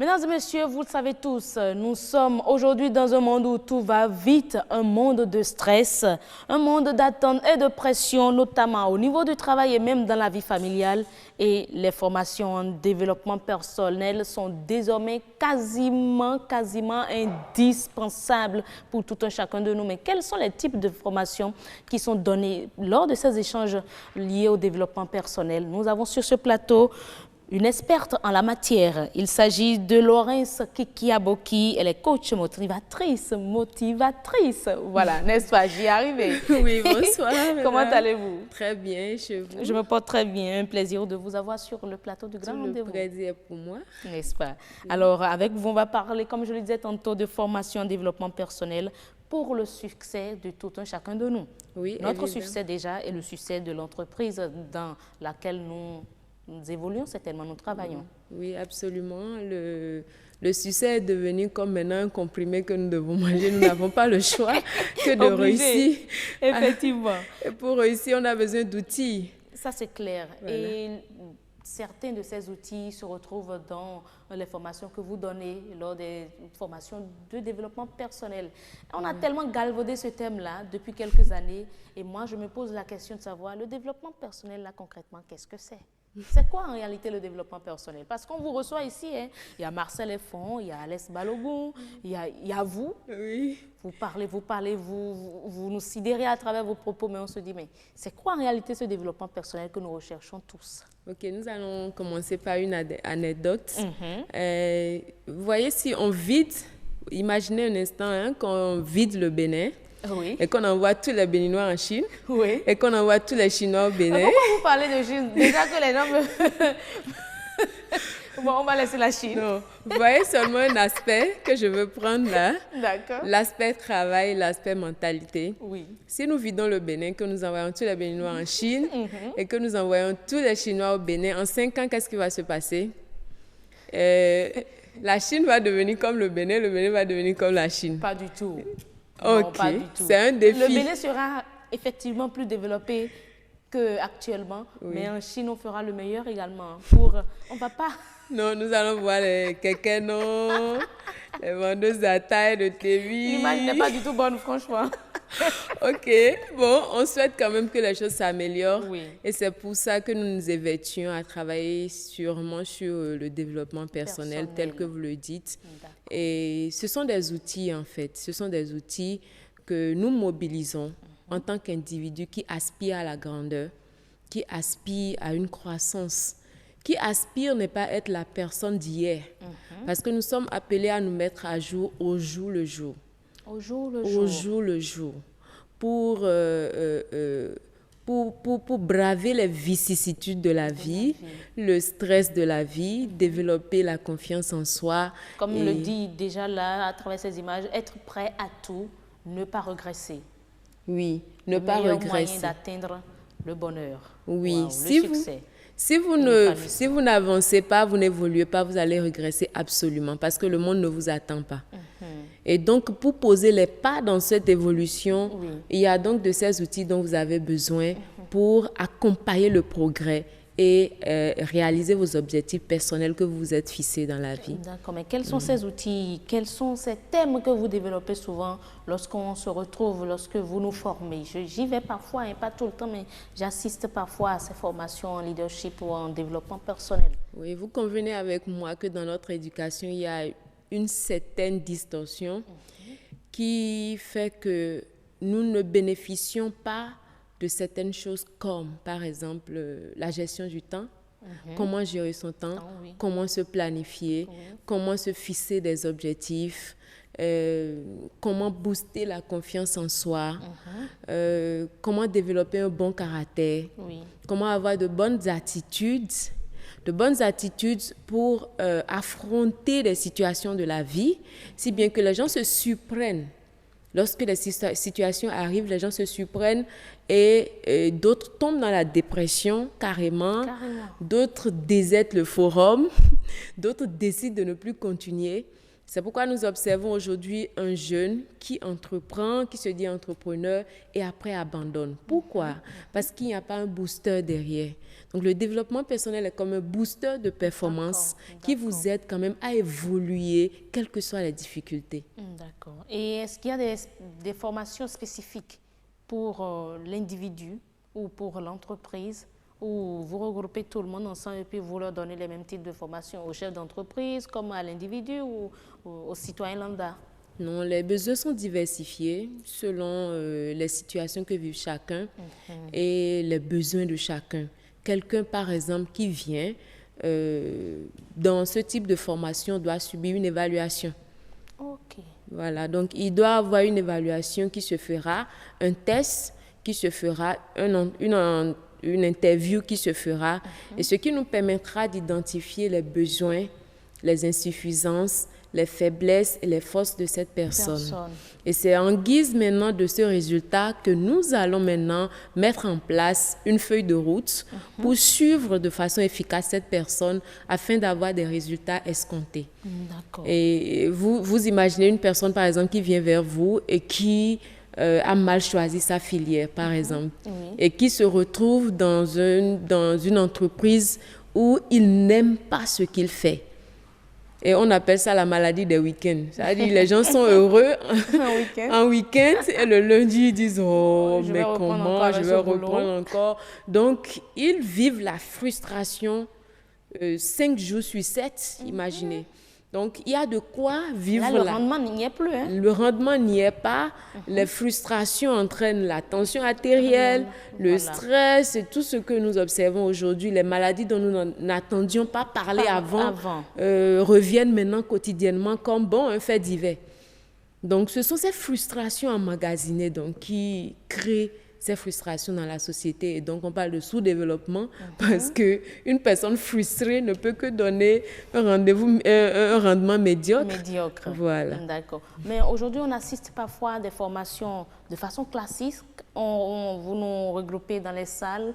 Mesdames et messieurs, vous le savez tous, nous sommes aujourd'hui dans un monde où tout va vite, un monde de stress, un monde d'attente et de pression, notamment au niveau du travail et même dans la vie familiale. Et les formations en développement personnel sont désormais quasiment indispensables pour tout un chacun de nous. Mais quels sont les types de formations qui sont données lors de ces échanges liés au développement personnel? Nous avons sur ce plateau une experte en la matière. Il s'agit de Laurence Kikiaboki. Elle est coach motivatrice. Voilà, n'est-ce pas? J'y ai arrivé. Oui, bonsoir. Comment allez-vous? Très bien, chez vous? Je me porte très bien. Un plaisir de vous avoir sur le plateau du Grand Rendez-vous. Le plaisir pour moi. N'est-ce pas? Alors, avec vous, on va parler, comme je le disais tantôt, de formation en développement personnel pour le succès de tout un chacun de nous. Oui, notre évidemment. Succès déjà et le succès de l'entreprise dans laquelle nous évoluons, certainement, nous travaillons. Oui, absolument. Le succès est devenu comme maintenant un comprimé que nous devons manger. Nous n'avons pas le choix que de réussir. Effectivement. Et pour réussir, on a besoin d'outils. Ça, c'est clair. Voilà. Et certains de ces outils se retrouvent dans les formations que vous donnez lors des formations de développement personnel. On a tellement galvaudé ce thème-là depuis quelques années. Et moi, je me pose la question de savoir, le développement personnel, là, concrètement, qu'est-ce que c'est? C'est quoi en réalité le développement personnel? Parce qu'on vous reçoit ici, hein, il y a Marcel Effon, il y a Alès Balogun, il y a vous. Oui. Vous nous sidérez à travers vos propos, mais on se dit, mais c'est quoi en réalité ce développement personnel que nous recherchons tous? Ok, nous allons commencer par une anecdote. Vous voyez, si on vide, imaginez un instant hein, qu'on vide le Bénin. Oui. Et qu'on envoie tous les Béninois en Chine. Oui. Et qu'on envoie tous les Chinois au Bénin. Mais pourquoi vous parlez de Chine? Déjà que les gens Bon, on va laisser la Chine. Non. Vous voyez seulement un aspect que je veux prendre là. D'accord. L'aspect travail, l'aspect mentalité. Oui. Si nous vidons le Bénin, que nous envoyons tous les Béninois en Chine et que nous envoyons tous les Chinois au Bénin, en 5 ans, qu'est-ce qui va se passer? La Chine va devenir comme le Bénin va devenir comme la Chine. Pas du tout. Ok, c'est un défi. Le Bénin sera effectivement plus développé qu'actuellement, mais en Chine, on fera le meilleur également. On va pas... Non, nous allons voir les kékénos, les vendeuses à taille de TV. L'image n'est pas du tout bonne, franchement. Ok, bon, on souhaite quand même que les choses s'améliorent. Oui. Et c'est pour ça que nous nous évertuons à travailler sûrement sur le développement personnel, tel que vous le dites. Et ce sont des outils, en fait. Ce sont des outils que nous mobilisons en tant qu'individus qui aspirent à la grandeur, qui aspirent à une croissance, qui aspirent ne pas être la personne d'hier. Parce que nous sommes appelés à nous mettre à jour au jour le jour. Au jour le jour. Au jour le jour. Pour braver les vicissitudes de la vie, le stress de la vie, développer la confiance en soi. Comme le dit déjà là, à travers ces images, être prêt à tout, ne pas regresser. Oui, ne pas regresser. Le regresser. moyen d'atteindre le bonheur. Oui, Wow, le succès. Si vous n'avancez pas, vous n'évoluez pas, vous allez regresser absolument parce que le monde ne vous attend pas. Et donc, pour poser les pas dans cette évolution, il y a donc de ces outils dont vous avez besoin pour accompagner le progrès et réaliser vos objectifs personnels que vous vous êtes fixés dans la vie. D'accord, mais quels sont ces outils, quels sont ces thèmes que vous développez souvent lorsqu'on se retrouve, lorsque vous nous formez? J'y vais parfois, hein, pas tout le temps, mais j'assiste parfois à ces formations en leadership ou en développement personnel. Oui, vous convenez avec moi que dans notre éducation, il y a une certaine distorsion qui fait que nous ne bénéficions pas de certaines choses comme, par exemple, la gestion du temps, comment gérer son temps, comment se planifier, comment se fixer des objectifs, comment booster la confiance en soi, comment développer un bon caractère, comment avoir de bonnes attitudes pour affronter les situations de la vie, si bien que les gens se surprennent. Lorsque les situations arrivent, les gens se surprennent et d'autres tombent dans la dépression carrément. D'autres désertent le forum, d'autres décident de ne plus continuer. C'est pourquoi nous observons aujourd'hui un jeune qui entreprend, qui se dit entrepreneur et après abandonne. Pourquoi? Parce qu'il n'y a pas un booster derrière. Donc, le développement personnel est comme un booster de performance qui vous aide quand même à évoluer, quelles que soient les difficultés. D'accord. Et est-ce qu'il y a des formations spécifiques pour l'individu ou pour l'entreprise, où vous regroupez tout le monde ensemble et puis vous leur donnez les mêmes types de formations aux chefs d'entreprise comme à l'individu ou aux citoyens lambda? Non, les besoins sont diversifiés selon les situations que vit chacun et les besoins de chacun. Quelqu'un, par exemple, qui vient dans ce type de formation doit subir une évaluation. OK. Voilà, donc il doit avoir une évaluation qui se fera, un test qui se fera, une interview qui se fera, et ce qui nous permettra d'identifier les besoins, les insuffisances, les faiblesses et les forces de cette personne. Et c'est en guise maintenant de ce résultat que nous allons maintenant mettre en place une feuille de route pour suivre de façon efficace cette personne afin d'avoir des résultats escomptés. D'accord. Et vous imaginez une personne, par exemple, qui vient vers vous et qui a mal choisi sa filière, par exemple, et qui se retrouve dans une entreprise où il n'aime pas ce qu'il fait. Et on appelle ça la maladie des week-ends. C'est-à-dire les gens sont heureux en week-end et le lundi, ils disent « Oh, mais comment je vais reprendre encore ?» Donc, ils vivent la frustration 5 jours sur 7, imaginez. Donc, il y a de quoi vivre là. Le rendement n'y est plus. Le rendement n'y est pas. Les frustrations entraînent la tension artérielle, le stress et tout ce que nous observons aujourd'hui. Les maladies dont nous n'attendions pas parler avant. Reviennent maintenant quotidiennement comme un fait divers. Donc, ce sont ces frustrations emmagasinées qui créent ces frustrations dans la société. Et donc, on parle de sous-développement parce qu'une personne frustrée ne peut que donner un rendement médiocre. Voilà. D'accord. Mais aujourd'hui, on assiste parfois à des formations de façon classique. Vous nous regroupez dans les salles,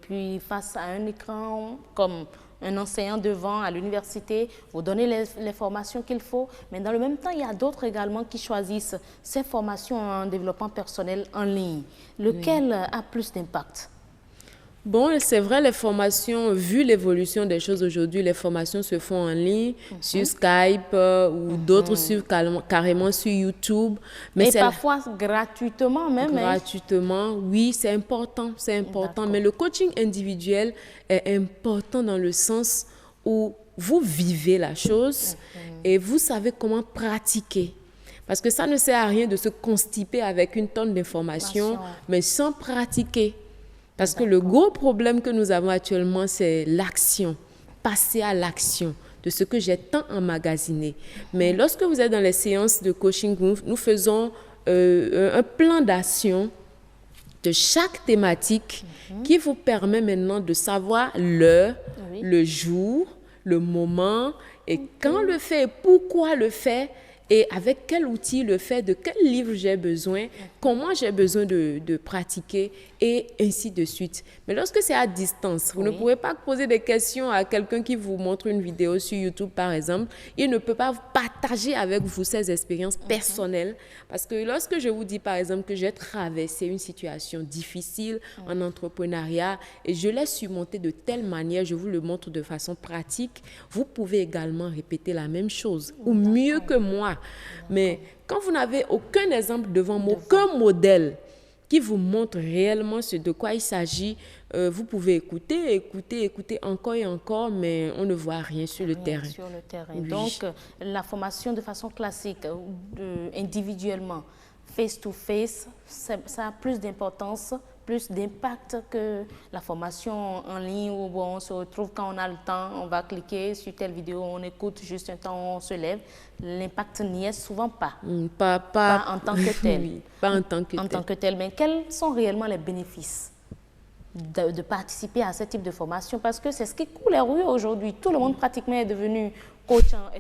puis face à un écran, comme un enseignant devant à l'université, vous donnez les formations qu'il faut, mais dans le même temps, il y a d'autres également qui choisissent ces formations en développement personnel en ligne. Lequel a plus d'impact? Bon, c'est vrai, les formations, vu l'évolution des choses aujourd'hui, les formations se font en ligne, sur Skype ou d'autres carrément sur YouTube. Mais parfois gratuitement même. Gratuitement, oui, c'est important. Mais le coaching individuel est important dans le sens où vous vivez la chose et vous savez comment pratiquer. Parce que ça ne sert à rien de se constiper avec une tonne d'informations, mais sans pratiquer. Parce que le gros problème que nous avons actuellement, c'est l'action, passer à l'action de ce que j'ai tant emmagasiné. Mais lorsque vous êtes dans les séances de coaching, nous faisons un plan d'action de chaque thématique qui vous permet maintenant de savoir l'heure, le jour, le moment, et quand le fait et pourquoi le fait, et avec quel outil le fait, de quel livre j'ai besoin, comment j'ai besoin de pratiquer, et ainsi de suite. Mais lorsque c'est à distance, vous ne pouvez pas poser des questions à quelqu'un qui vous montre une vidéo sur YouTube, par exemple. Il ne peut pas partager avec vous ses expériences personnelles. Parce que lorsque je vous dis, par exemple, que j'ai traversé une situation difficile en entrepreneuriat et je l'ai surmontée de telle manière, je vous le montre de façon pratique, vous pouvez également répéter la même chose, ou mieux que moi. Mais quand vous n'avez aucun exemple devant vous, aucun modèle qui vous montre réellement ce de quoi il s'agit, vous pouvez écouter encore et encore, mais on ne voit rien sur le terrain. Oui. Donc, la formation de façon classique, individuellement, face-to-face, ça a plus d'importance, plus d'impact que la formation en ligne où on se retrouve quand on a le temps, on va cliquer sur telle vidéo, on écoute juste un temps, on se lève. L'impact n'y est souvent pas. Pas en tant que tel. Oui, pas en tant que tel. Mais quels sont réellement les bénéfices de participer à ce type de formation? Parce que c'est ce qui coule les rues aujourd'hui. Tout le monde pratiquement est devenu coach un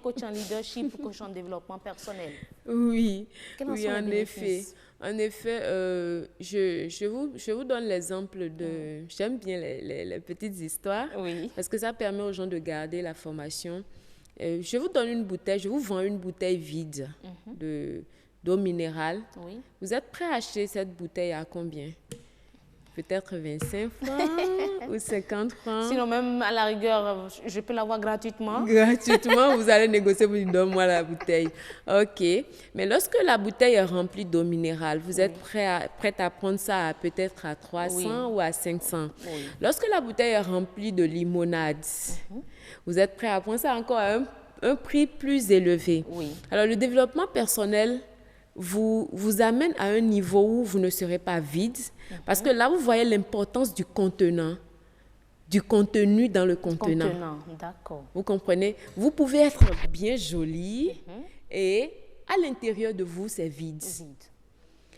coach en leadership, coach en développement personnel. Oui, en effet. En effet, je vous donne l'exemple de... J'aime bien les petites histoires parce que ça permet aux gens de garder la formation. je vous donne une bouteille, je vous vends une bouteille vide d'eau minérale. Oui. Vous êtes prêt à acheter cette bouteille à combien? Peut-être 25 francs ou 50 francs. Sinon, même à la rigueur, je peux l'avoir gratuitement. Gratuitement, vous allez négocier, vous dites, donne-moi la bouteille. OK. Mais lorsque la bouteille est remplie d'eau minérale, vous êtes prête à prendre ça peut-être à 300 ou à 500. Oui. Lorsque la bouteille est remplie de limonade, vous êtes prêt à prendre ça encore à un prix plus élevé. Oui. Alors, le développement personnel vous amène à un niveau où vous ne serez pas vide, parce que là, vous voyez l'importance du contenant, du contenu dans le contenant. D'accord. Vous comprenez? Vous pouvez être bien jolie et à l'intérieur de vous, c'est vide.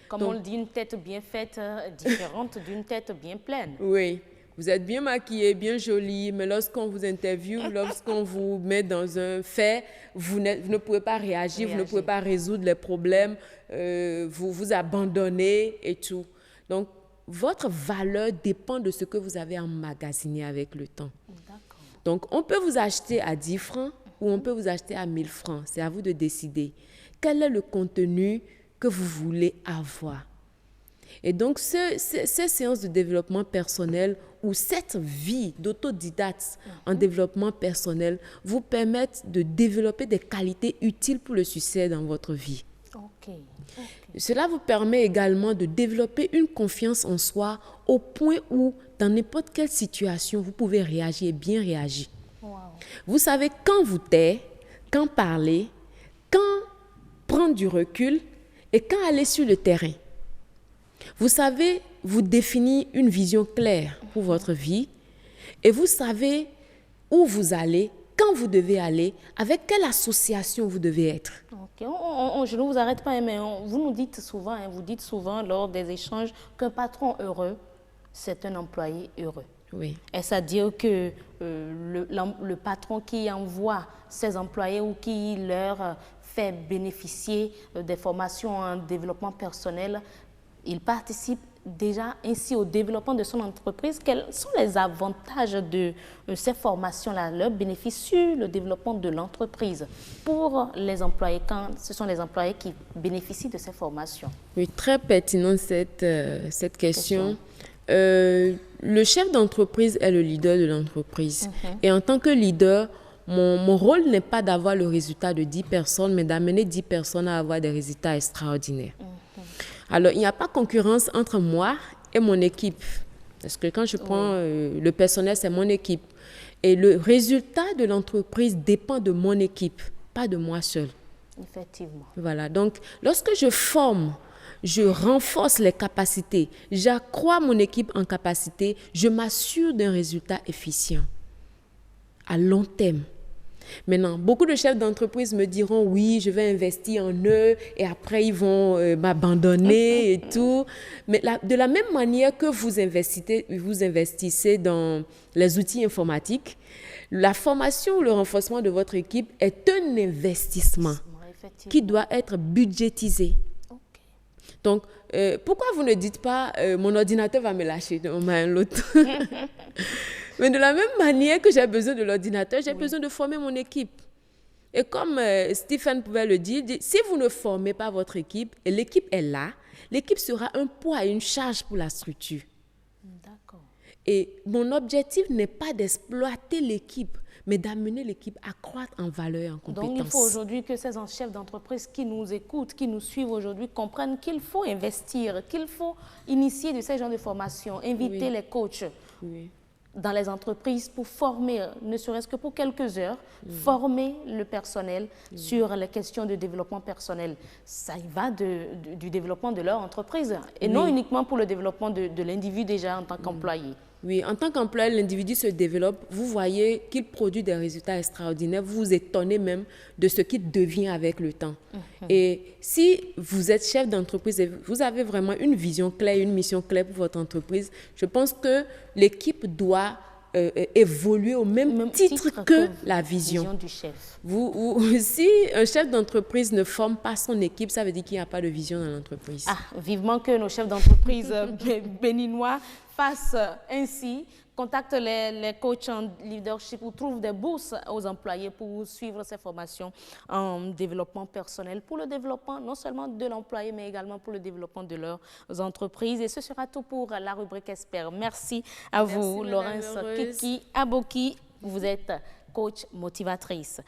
Comme Donc, on le dit, une tête bien faite différente d'une tête bien pleine. Oui. Vous êtes bien maquillée, bien jolie, mais lorsqu'on vous interviewe, lorsqu'on vous met dans un fait, vous ne pouvez pas réagir, vous ne pouvez pas résoudre les problèmes, vous vous abandonnez et tout. Donc, votre valeur dépend de ce que vous avez emmagasiné avec le temps. Donc, on peut vous acheter à 10 francs ou on peut vous acheter à 1000 francs. C'est à vous de décider. Quel est le contenu que vous voulez avoir? Et donc, ces séances de développement personnel ou cette vie d'autodidacte en développement personnel vous permettent de développer des qualités utiles pour le succès dans votre vie. Cela vous permet également de développer une confiance en soi au point où, dans n'importe quelle situation, vous pouvez réagir et bien réagir. Vous savez quand vous taire, quand parler, quand prendre du recul et quand aller sur le terrain. Vous savez vous définir une vision claire pour votre vie et vous savez où vous allez, quand vous devez aller, avec quelle association vous devez être. Je ne vous arrête pas, mais vous nous dites souvent, vous dites souvent lors des échanges qu'un patron heureux, c'est un employé heureux. Oui. Est-ce à dire que le patron qui envoie ses employés ou qui leur fait bénéficier des formations en développement personnel, il participe déjà ainsi au développement de son entreprise? Quels sont les avantages de ces formations-là, leurs bénéfices sur le développement de l'entreprise pour les employés, quand ce sont les employés qui bénéficient de ces formations? Oui, très pertinente cette question. Le chef d'entreprise est le leader de l'entreprise. Et en tant que leader, mon rôle n'est pas d'avoir le résultat de 10 personnes, mais d'amener 10 personnes à avoir des résultats extraordinaires. Alors, il n'y a pas concurrence entre moi et mon équipe. Parce que quand je prends le personnel, c'est mon équipe. Et le résultat de l'entreprise dépend de mon équipe, pas de moi seul. Effectivement. Voilà. Donc, lorsque je forme, je renforce les capacités, j'accrois mon équipe en capacité, je m'assure d'un résultat efficient à long terme. Maintenant, beaucoup de chefs d'entreprise me diront oui, je vais investir en eux et après ils vont m'abandonner et tout. Mais de la même manière que vous investissez dans les outils informatiques, la formation ou le renforcement de votre équipe est un investissement qui doit être budgétisé. Donc, pourquoi vous ne dites pas mon ordinateur va me lâcher, on m'a un lot. Mais de la même manière que j'ai besoin de l'ordinateur, j'ai besoin de former mon équipe. Et comme Stephen pouvait le dire, si vous ne formez pas votre équipe, et l'équipe est là, l'équipe sera un poids et une charge pour la structure. D'accord. Et mon objectif n'est pas d'exploiter l'équipe, mais d'amener l'équipe à croître en valeur et en compétences. Donc, il faut aujourd'hui que ces chefs d'entreprise qui nous écoutent, qui nous suivent aujourd'hui, comprennent qu'il faut investir, qu'il faut initier de ces genres de formations, inviter les coachs dans les entreprises pour former, ne serait-ce que pour quelques heures, former le personnel sur les questions de développement personnel. Ça y va du développement de leur entreprise et non uniquement pour le développement de l'individu déjà en tant qu'employé. Oui, en tant qu'employé, l'individu se développe, vous voyez qu'il produit des résultats extraordinaires, vous vous étonnez même de ce qu'il devient avec le temps. Et si vous êtes chef d'entreprise et vous avez vraiment une vision claire, une mission claire pour votre entreprise, je pense que l'équipe doit évoluer au même titre que la vision du chef. Si un chef d'entreprise ne forme pas son équipe, ça veut dire qu'il n'y a pas de vision dans l'entreprise. Vivement que nos chefs d'entreprise béninois fassent ainsi, contactent les coachs en leadership ou trouvent des bourses aux employés pour suivre ces formations en développement personnel, pour le développement non seulement de l'employé, mais également pour le développement de leurs entreprises. Et ce sera tout pour la rubrique Expert. Merci à vous, Laurence Kiki Aboki. Vous êtes coach motivatrice.